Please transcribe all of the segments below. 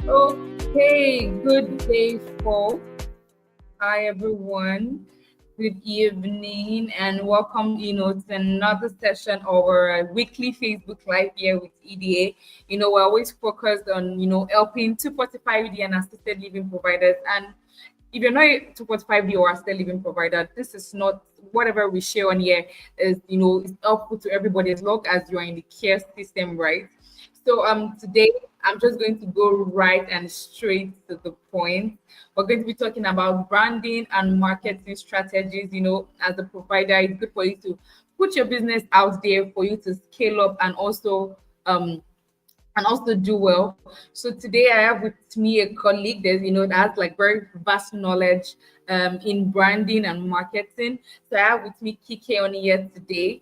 Okay, good day, folks. Hi, everyone. Good evening, and welcome, to another session of our weekly Facebook Live here with EDA. We're always focused on, helping 245D and assisted living providers. And if you're not a 245D or assisted living provider, this is not whatever we share on here is, is helpful to everybody as long as you are in the care system, right? So today I'm just going to go right and straight to the point. We're going to be talking about branding and marketing strategies. As a provider, it's good for you to put your business out there for you to scale up um and also do well. So today I have with me a colleague that has like very vast knowledge in branding and marketing. So I have with me Kike on here today.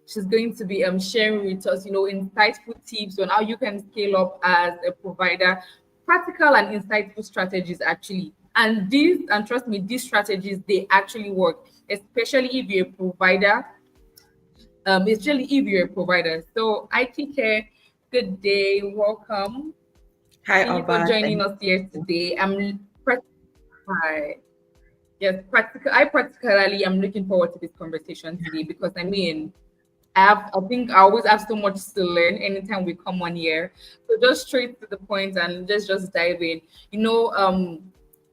She's going to be sharing with us, insightful tips on how you can scale up as a provider, practical and insightful strategies actually. And trust me, these strategies they actually work, especially if you're a provider So I Kike, good day, welcome. Hi, Thank you for Alba. joining Thank us here you. today. Hi. Yes, practically I'm looking forward to this conversation today because I think I always have so much to learn anytime we come on here. So just straight to the point and just dive in. You know,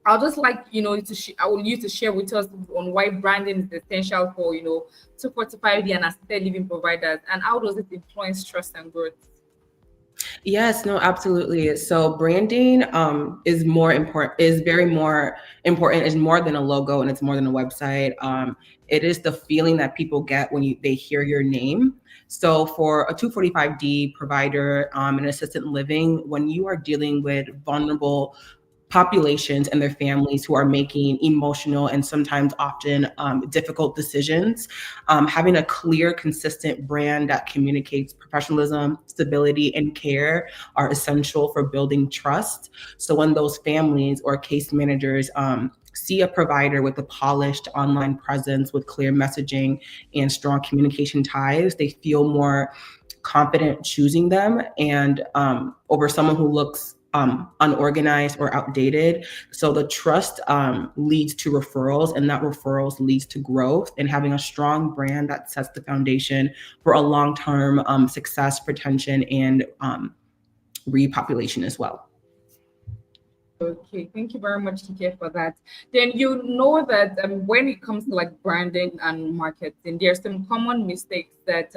I'll just like I will you to share with us on why branding is essential for 245D and assisted living providers, and how does it influence trust and growth. Yes, no, absolutely. So branding is more important, is very more important, is more than a logo and it's more than a website. It is the feeling that people get when they hear your name. So for a 245D provider and assisted living, when you are dealing with vulnerable populations and their families who are making emotional and sometimes often difficult decisions, having a clear, consistent brand that communicates professionalism, stability, and care are essential for building trust. So when those families or case managers see a provider with a polished online presence with clear messaging and strong communication ties, they feel more confident choosing them and over someone who looks unorganized or outdated. So the trust leads to referrals, and that referrals leads to growth. And having a strong brand that sets the foundation for a long-term success, retention, and repopulation as well. Okay, thank you very much, Kike, for that. Then you know that when it comes to like branding and marketing, there are some common mistakes that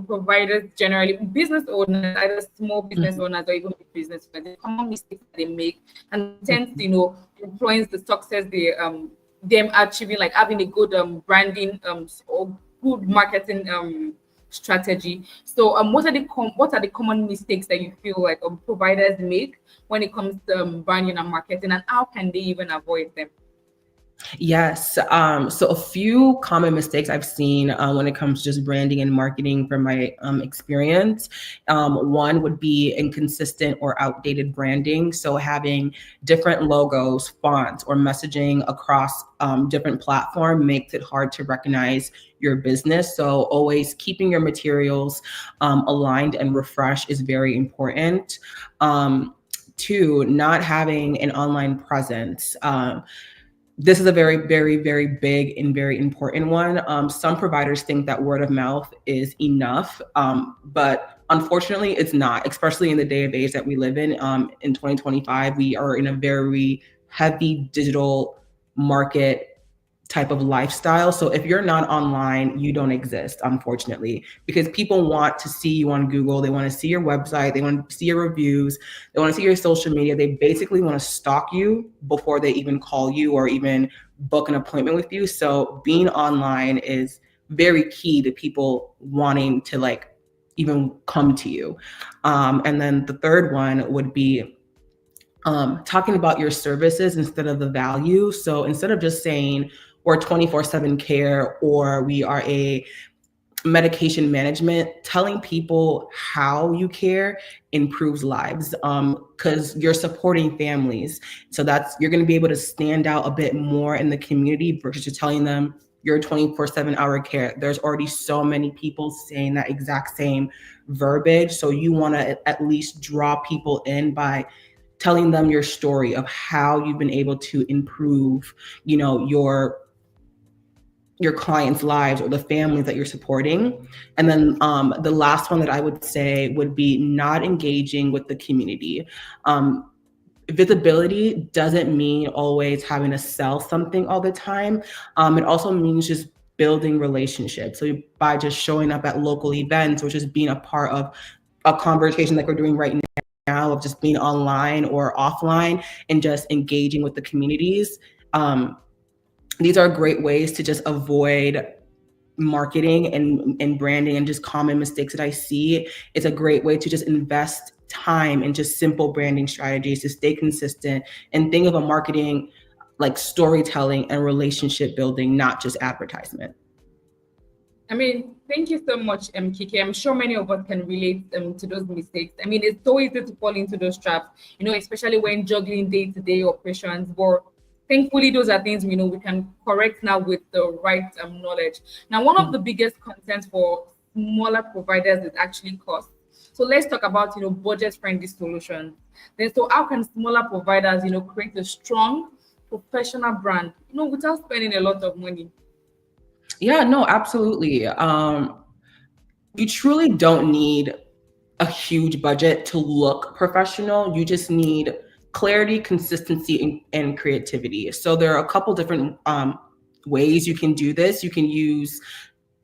providers generally, business owners, either small business Mhm. owners or even big business owners, the common mistakes that they make and tends to influence the success they them achieving, like having a good branding or good marketing strategy. So what are the common mistakes that you feel like providers make when it comes to branding and marketing, and how can they even avoid them? Yes. So a few common mistakes I've seen when it comes to just branding and marketing from my experience. One would be inconsistent or outdated branding. So having different logos, fonts, or messaging across different platform makes it hard to recognize your business. So always keeping your materials aligned and refreshed is very important. Two, not having an online presence. This is a very, very, very big and very important one. Some providers think that word of mouth is enough, but unfortunately, it's not, especially in the day of age that we live in 2025. We are in a very heavy digital market type of lifestyle. So if you're not online, you don't exist, unfortunately, because people want to see you on Google. They want to see your website. They want to see your reviews. They want to see your social media. They basically want to stalk you before they even call you or even book an appointment with you. So being online is very key to people wanting to like even come to you. And then the third one would be talking about your services instead of the value. So instead of just saying we're 24/7 care or we are a medication management, telling people how you care improves lives because you're supporting families. So that's you're going to be able to stand out a bit more in the community versus just telling them you're 24/7 hour care. There's already so many people saying that exact same verbiage. So you want to at least draw people in by telling them your story of how you've been able to improve, you know, your clients' lives or the families that you're supporting. And then the last one that I would say would be not engaging with the community. Visibility doesn't mean always having to sell something all the time. It also means just building relationships. So by just showing up at local events or just being a part of a conversation like we're doing right now, of just being online or offline and just engaging with the communities. These are great ways to just avoid marketing and branding and just common mistakes that I see. It's a great way to just invest time in just simple branding strategies to stay consistent and think of a marketing like storytelling and relationship building, not just advertisement. I mean, thank you so much, Kiki. I'm sure many of us can relate to those mistakes. I mean, it's so easy to fall into those traps, you know, especially when juggling day-to-day operations. But thankfully, those are things we know we can correct now with the right knowledge. Now, one of the biggest concerns for smaller providers is actually cost. So let's talk about, you know, budget-friendly solutions. Then, so how can smaller providers, you know, create a strong professional brand, you know, without spending a lot of money? Yeah, no, absolutely. You truly don't need a huge budget to look professional. You just need clarity, consistency, and creativity. So there are a couple different ways you can do this. You can use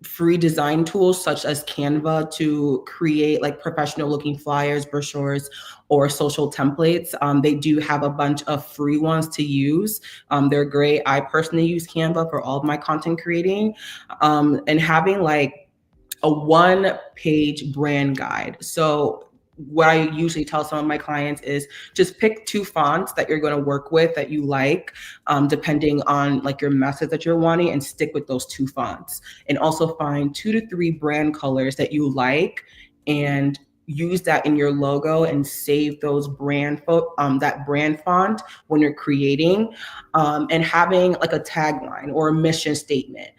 free design tools such as Canva to create like professional looking flyers, brochures, or social templates. They do have a bunch of free ones to use. They're great. I personally use Canva for all of my content creating, and having like a one-page brand guide. So what I usually tell some of my clients is just pick 2 fonts that you're going to work with that you like, depending on like your message that you're wanting, and stick with those 2 fonts. And also find 2 to 3 brand colors that you like and use that in your logo and save those that brand font when you're creating, and having like a tagline or a mission statement,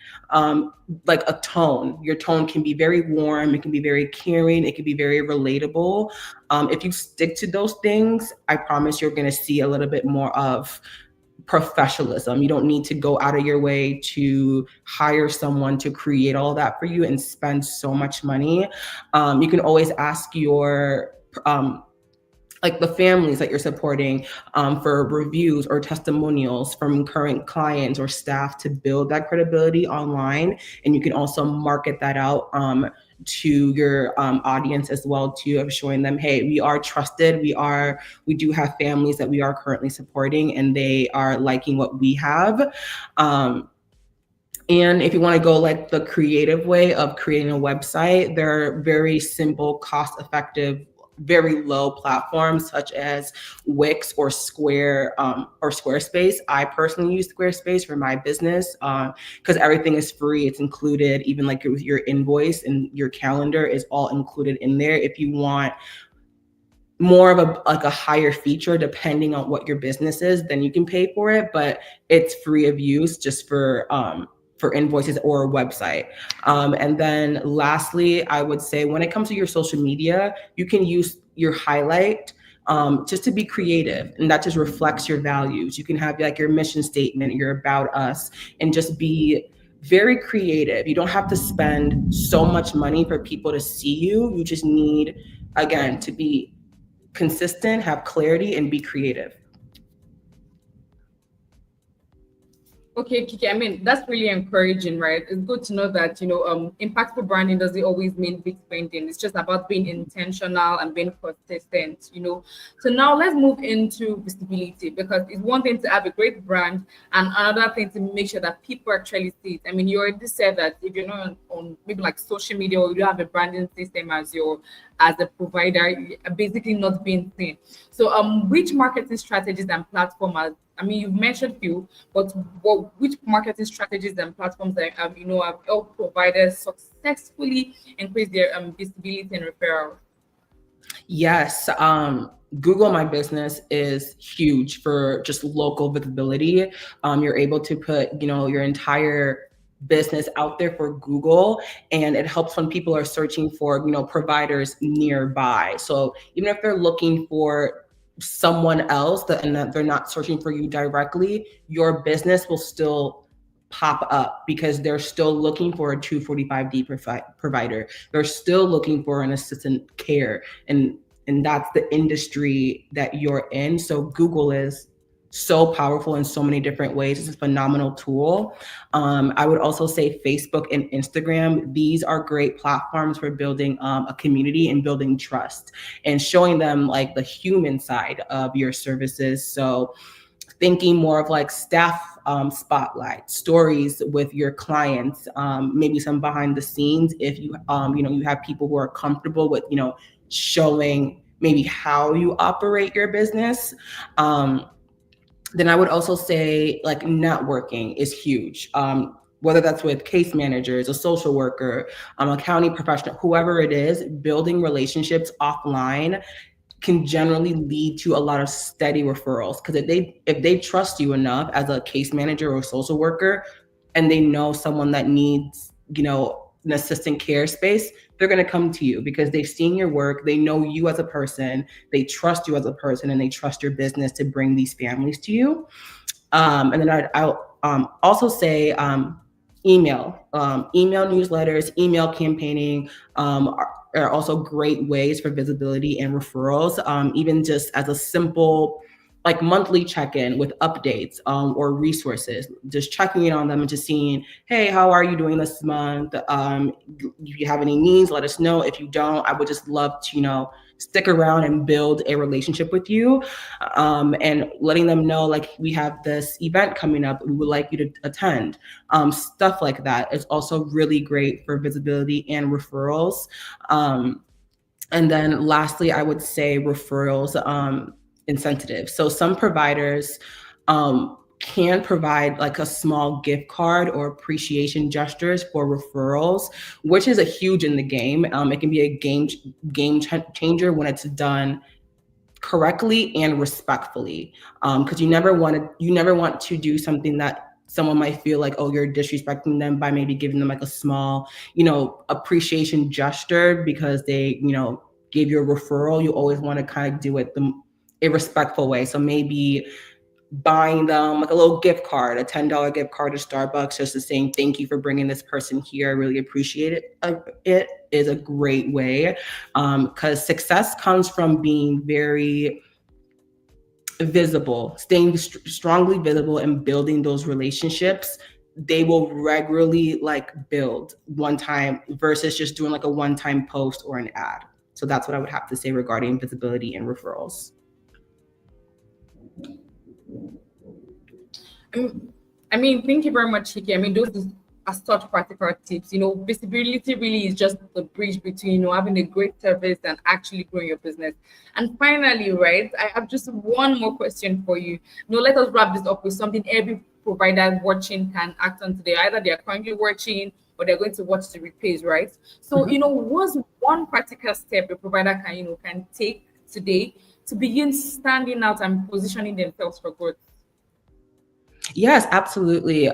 like a tone. Your tone can be very warm, it can be very caring, it can be very relatable. If you stick to those things, I promise you're going to see a little bit more of professionalism. You don't need to go out of your way to hire someone to create all that for you and spend so much money. You can always ask your like the families that you're supporting, for reviews or testimonials from current clients or staff to build that credibility online. And you can also market that out to your audience as well too, of showing them, hey, we are trusted, we do have families that we are currently supporting and they are liking what we have. And if you want to go like the creative way of creating a website, there are very simple, cost-effective, very low platforms such as Wix or Square, or Squarespace. I personally use Squarespace for my business because everything is free. It's included, even like your invoice and your calendar is all included in there. If you want more of a higher feature, depending on what your business is, then you can pay for it, but it's free of use just for invoices or a website. And then lastly, I would say when it comes to your social media, you can use your highlight just to be creative, and that just reflects your values. You can have like your mission statement, your about us, and just be very creative. You don't have to spend so much money for people to see you. You just need, again, to be consistent, have clarity, and be creative. Okay, Kiki, I mean, that's really encouraging, right? It's good to know that, you know, impactful branding doesn't always mean big spending. It's just about being intentional and being consistent, you know. So now let's move into visibility, because it's one thing to have a great brand and another thing to make sure that people actually see it. I mean, you already said that if you're not on maybe like social media, or you don't have a branding system as a provider, you're basically not being seen. So which marketing strategies and platforms I mean, you've mentioned few, but which marketing strategies and platforms that have helped providers successfully increase their visibility and referrals? Yes, Google My Business is huge for just local visibility. You're able to put, your entire business out there for Google, and it helps when people are searching for, providers nearby. So even if they're looking for someone else and that they're not searching for you directly, your business will still pop up because they're still looking for a 245D provider. They're still looking for an assistant care, and that's the industry that you're in. So Google is so powerful in so many different ways. It's a phenomenal tool. I would also say Facebook and Instagram, these are great platforms for building a community and building trust and showing them like the human side of your services. So thinking more of like staff spotlight stories with your clients, maybe some behind the scenes if you you have people who are comfortable with showing maybe how you operate your business. Then I would also say like networking is huge. Whether that's with case managers, a social worker, a county professional, whoever it is, building relationships offline can generally lead to a lot of steady referrals. Because if they trust you enough as a case manager or social worker, and they know someone that needs, an assistant care space, they're going to come to you because they've seen your work, they know you as a person, they trust you as a person, and they trust your business to bring these families to you. And then I'll also say email newsletters, email campaigning are also great ways for visibility and referrals, even just as a simple like monthly check-in with updates or resources, just checking in on them and just seeing, hey, how are you doing this month? If you have any needs, let us know. If you don't, I would just love to, stick around and build a relationship with you, and letting them know, like, we have this event coming up, we would like you to attend. Stuff like that is also really great for visibility and referrals. And then lastly, I would say referrals, incentive. So some providers can provide like a small gift card or appreciation gestures for referrals, which is a huge in the game. It can be a game changer when it's done correctly and respectfully, because you never want to do something that someone might feel like, oh, you're disrespecting them by maybe giving them like a small, appreciation gesture because they, gave you a referral. You always want to kind of do it a respectful way. So maybe buying them like a little gift card, a $10 gift card to Starbucks, just to saying thank you for bringing this person here. I really appreciate it. It is a great way, because success comes from being very visible, staying strongly visible and building those relationships. They will regularly like build one time versus just doing like a one-time post or an ad. So that's what I would have to say regarding visibility and referrals. Thank you very much, Chike. Those are such practical tips. Visibility really is just the bridge between, having a great service and actually growing your business. And finally, right, I have just one more question for you. Let us wrap this up with something every provider watching can act on today. Either they are currently watching or they're going to watch the replays, right? So, what's one practical step a provider can take today to begin standing out and positioning themselves for growth? Yes, absolutely.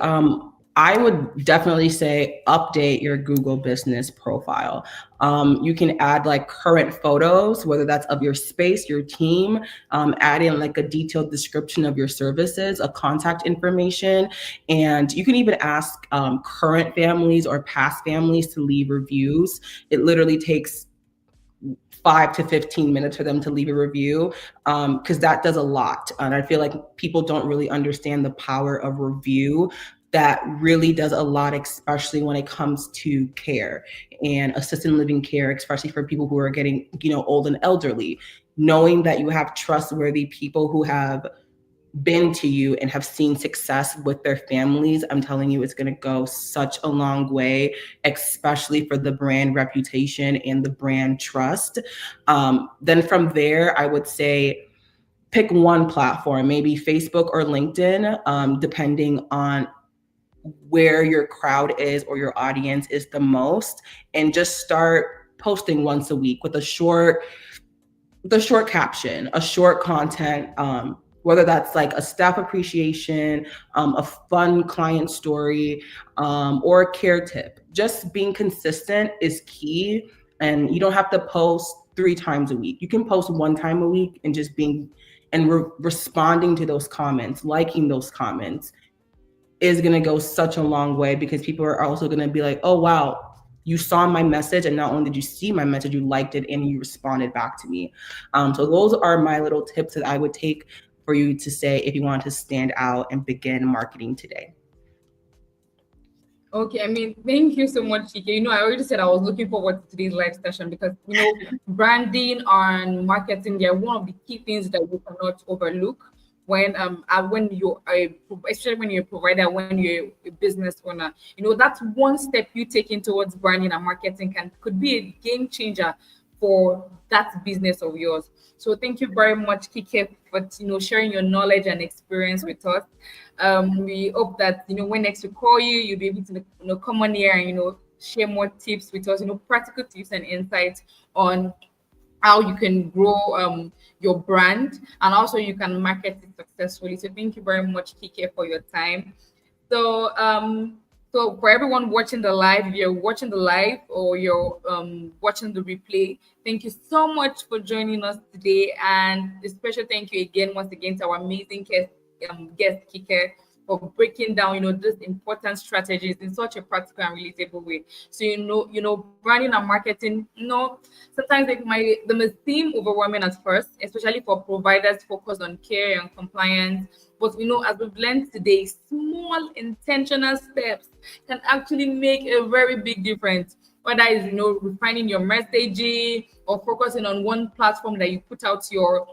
I would definitely say update your Google business profile. You can add like current photos, whether that's of your space, your team, add in like a detailed description of your services, a contact information, and you can even ask current families or past families to leave reviews. It literally takes 5 to 15 minutes for them to leave a review, because that does a lot. And I feel like people don't really understand the power of review. That really does a lot, especially when it comes to care and assisted living care, especially for people who are getting, old and elderly. Knowing that you have trustworthy people who have been to you and have seen success with their families, I'm telling you, it's going to go such a long way, especially for the brand reputation and the brand trust. Then from there, I would say pick one platform, maybe Facebook or LinkedIn, depending on where your crowd is or your audience is the most, and just start posting once a week with a short caption, a short content, whether that's like a staff appreciation, a fun client story, or a care tip. Just being consistent is key. And you don't have to post 3 times a week. You can post 1 time a week and just being and responding to those comments, liking those comments is going to go such a long way, because people are also going to be like, oh, wow, you saw my message, and not only did you see my message, you liked it and you responded back to me. So those are my little tips that I would take for you to say if you want to stand out and begin marketing today. Okay, I mean, thank you so much, Chike. I already said I was looking forward to today's live session because, branding and marketing, they're one of the key things that you cannot overlook when you're especially when you're a provider, when you're a business owner. That's one step you take in towards branding and marketing could be a game changer for that business of yours. So thank you very much, Kike, for sharing your knowledge and experience with us. We hope that when next we call you, you'll be able to come on here and share more tips with us, practical tips and insights on how you can grow your brand, and also you can market it successfully. So thank you very much, Kike, for your time. So for everyone watching the live, if you're watching the live or you're watching the replay, thank you so much for joining us today. And a special thank you once again to our amazing guest Kike, for breaking down these important strategies in such a practical and relatable way. So branding and marketing, sometimes they may seem overwhelming at first, especially for providers focused on care and compliance. But as we've learned today, small intentional steps can actually make a very big difference. Whether it's refining your messaging or focusing on one platform that you put out your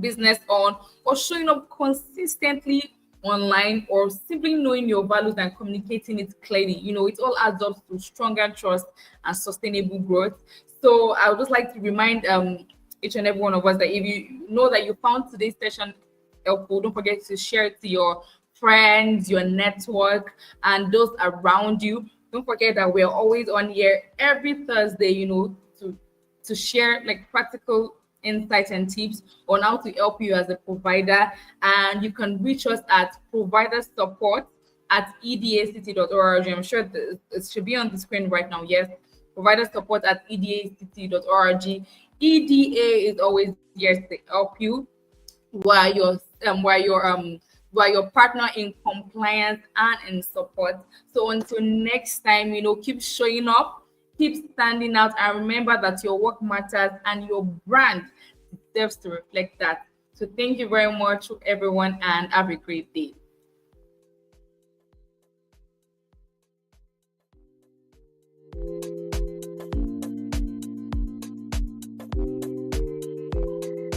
business on, or showing up consistently online, or simply knowing your values and communicating it clearly, it all adds up to stronger trust and sustainable growth. So I would just like to remind each and every one of us that if you know that you found today's session helpful, don't forget to share it to your friends, your network, and those around you. Don't forget that we're always on here every Thursday, to share practical insights and tips on how to help you as a provider. And you can reach us at providersupport@edact.org. I'm sure it should be on the screen right now. Yes, providersupport@edact.org. EDA is always here to help you while your partner in compliance and in support. So until next time, keep showing up, keep standing out, and remember that your work matters and your brand deserves to reflect that. So thank you very much, everyone, and have a great day.